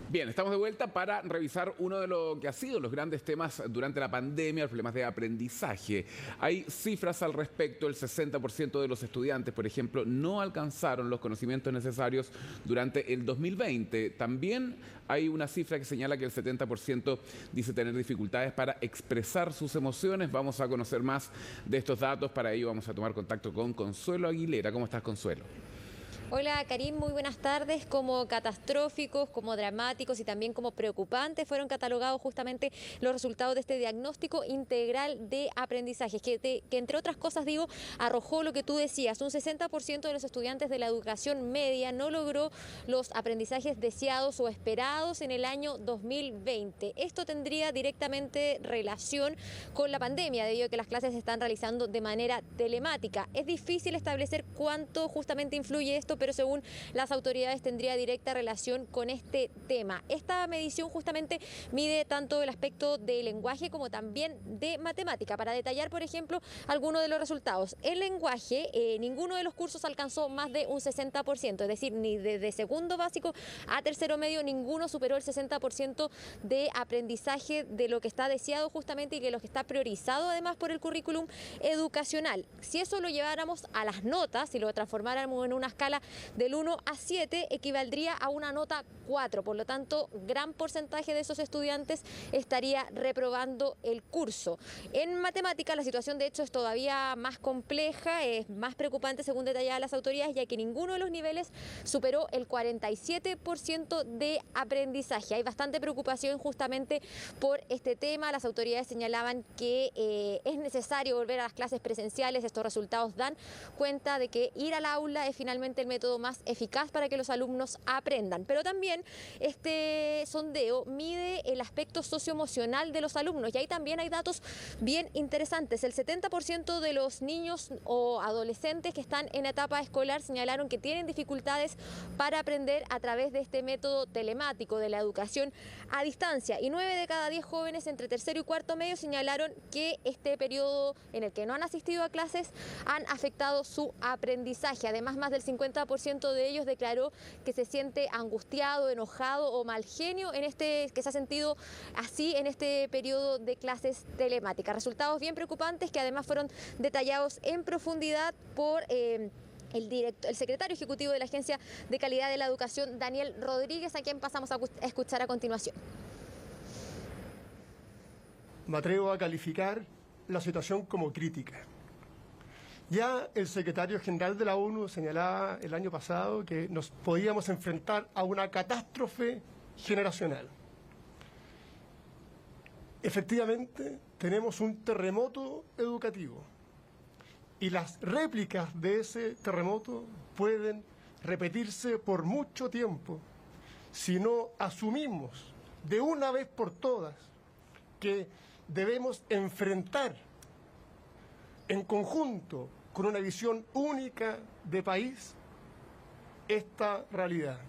Bien, estamos de vuelta para revisar uno de lo que ha sido los grandes temas durante la pandemia, los problemas de aprendizaje. Hay cifras al respecto, el 60% de los estudiantes, por ejemplo, no alcanzaron los conocimientos necesarios durante el 2020. También hay una cifra que señala que el 70% dice tener dificultades para expresar sus emociones. Vamos a conocer más de estos datos, para ello vamos a tomar contacto con Consuelo Aguilera. ¿Cómo estás, Consuelo? Hola Karim, muy buenas tardes. Como catastróficos, como dramáticos y también como preocupantes fueron catalogados justamente los resultados de este diagnóstico integral de aprendizaje, que entre otras cosas, digo, arrojó lo que tú decías: un 60% de los estudiantes de la educación media no logró los aprendizajes deseados o esperados en el año 2020. Esto tendría directamente relación con la pandemia, debido a que las clases se están realizando de manera telemática. Es difícil establecer cuánto justamente influye esto, pero según las autoridades tendría directa relación con este tema. Esta medición justamente mide tanto el aspecto de lenguaje como también de matemática. Para detallar, por ejemplo, algunos de los resultados. El lenguaje, ninguno de los cursos alcanzó más de un 60%, es decir, ni desde segundo básico a tercero medio, ninguno superó el 60% de aprendizaje de lo que está deseado justamente y que lo que está priorizado además por el currículum educacional. Si eso lo lleváramos a las notas, si lo transformáramos en una escala del 1 a 7, equivaldría a una nota 4. Por lo tanto, gran porcentaje de esos estudiantes estaría reprobando el curso. En matemáticas la situación de hecho es todavía más compleja, es más preocupante según detalladas las autoridades, ya que ninguno de los niveles superó el 47% de aprendizaje. Hay bastante preocupación justamente por este tema. Las autoridades señalaban que es necesario volver a las clases presenciales. Estos resultados dan cuenta de que ir al aula es finalmente el método más eficaz para que los alumnos aprendan. Pero también este sondeo mide el aspecto socioemocional de los alumnos y ahí también hay datos bien interesantes. El 70% de los niños o adolescentes que están en etapa escolar señalaron que tienen dificultades para aprender a través de este método telemático de la educación a distancia, y 9 de cada 10 jóvenes entre tercero y cuarto medio señalaron que este periodo en el que no han asistido a clases han afectado su aprendizaje. Además, más del 50% de ellos declaró que se siente angustiado, enojado o mal genio que se ha sentido así en este periodo de clases telemáticas. Resultados bien preocupantes que además fueron detallados en profundidad por el secretario ejecutivo de la Agencia de Calidad de la Educación, Daniel Rodríguez, a quien pasamos a escuchar a continuación. Me atrevo a calificar la situación como crítica. Ya el secretario general de la ONU señalaba el año pasado que nos podíamos enfrentar a una catástrofe generacional. Efectivamente, tenemos un terremoto educativo y las réplicas de ese terremoto pueden repetirse por mucho tiempo si no asumimos de una vez por todas que debemos enfrentar en conjunto, con una visión única de país, esta realidad.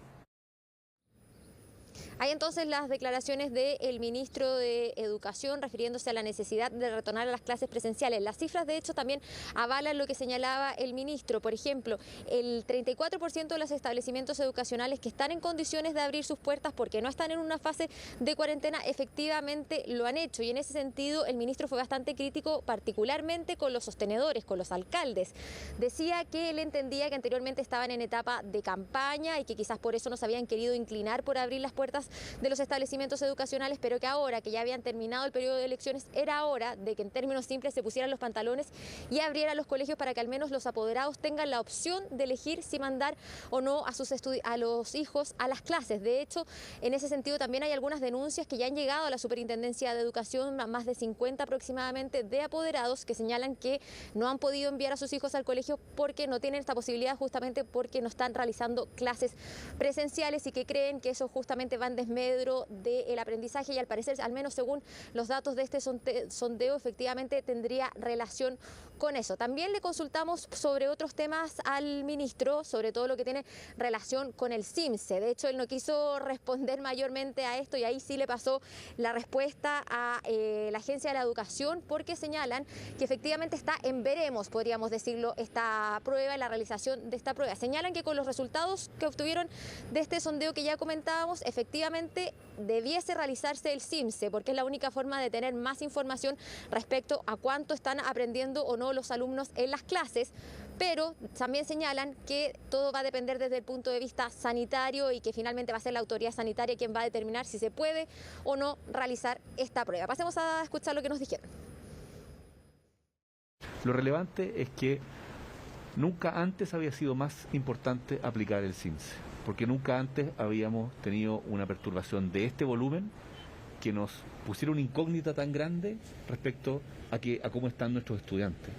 Hay entonces las declaraciones del ministro de Educación refiriéndose a la necesidad de retornar a las clases presenciales. Las cifras, de hecho, también avalan lo que señalaba el ministro. Por ejemplo, el 34% de los establecimientos educacionales que están en condiciones de abrir sus puertas porque no están en una fase de cuarentena, efectivamente lo han hecho. Y en ese sentido, el ministro fue bastante crítico, particularmente con los sostenedores, con los alcaldes. Decía que él entendía que anteriormente estaban en etapa de campaña y que quizás por eso no se habían querido inclinar por abrir las puertas de los establecimientos educacionales, pero que ahora que ya habían terminado el periodo de elecciones era hora de que en términos simples se pusieran los pantalones y abrieran los colegios para que al menos los apoderados tengan la opción de elegir si mandar o no a los hijos a las clases. De hecho, en ese sentido también hay algunas denuncias que ya han llegado a la Superintendencia de Educación, más de 50 aproximadamente, de apoderados que señalan que no han podido enviar a sus hijos al colegio porque no tienen esta posibilidad, justamente porque no están realizando clases presenciales, y que creen que eso justamente va en desmedro del aprendizaje, y al parecer, al menos según los datos de este sondeo, efectivamente tendría relación con eso. También le consultamos sobre otros temas al ministro, sobre todo lo que tiene relación con el CIMSE. De hecho, él no quiso responder mayormente a esto y ahí sí le pasó la respuesta a la Agencia de la Educación, porque señalan que efectivamente está en veremos, podríamos decirlo, esta prueba, la realización de esta prueba. Señalan que con los resultados que obtuvieron de este sondeo que ya comentábamos, efectivamente efectivamente debiese realizarse el CIMSE, porque es la única forma de tener más información respecto a cuánto están aprendiendo o no los alumnos en las clases, pero también señalan que todo va a depender desde el punto de vista sanitario y que finalmente va a ser la autoridad sanitaria quien va a determinar si se puede o no realizar esta prueba. Pasemos a escuchar lo que nos dijeron. Lo relevante es que nunca antes había sido más importante aplicar el CIMSE, porque nunca antes habíamos tenido una perturbación de este volumen que nos pusiera una incógnita tan grande respecto a cómo están nuestros estudiantes.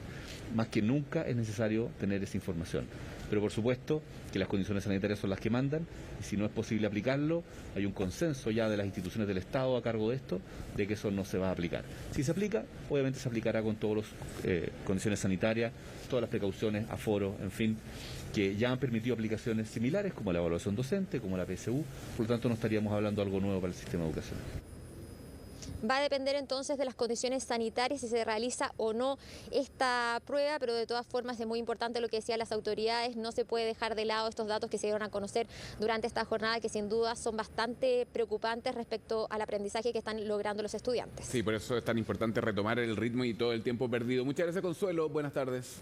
Más que nunca es necesario tener esa información. Pero por supuesto que las condiciones sanitarias son las que mandan y si no es posible aplicarlo, hay un consenso ya de las instituciones del Estado a cargo de esto, de que eso no se va a aplicar. Si se aplica, obviamente se aplicará con todas las condiciones sanitarias, todas las precauciones, aforo, en fin, que ya han permitido aplicaciones similares como la evaluación docente, como la PSU, por lo tanto no estaríamos hablando de algo nuevo para el sistema de educación. Va a depender entonces de las condiciones sanitarias si se realiza o no esta prueba, pero de todas formas es muy importante lo que decían las autoridades, no se puede dejar de lado estos datos que se dieron a conocer durante esta jornada que sin duda son bastante preocupantes respecto al aprendizaje que están logrando los estudiantes. Sí, por eso es tan importante retomar el ritmo y todo el tiempo perdido. Muchas gracias, Consuelo. Buenas tardes.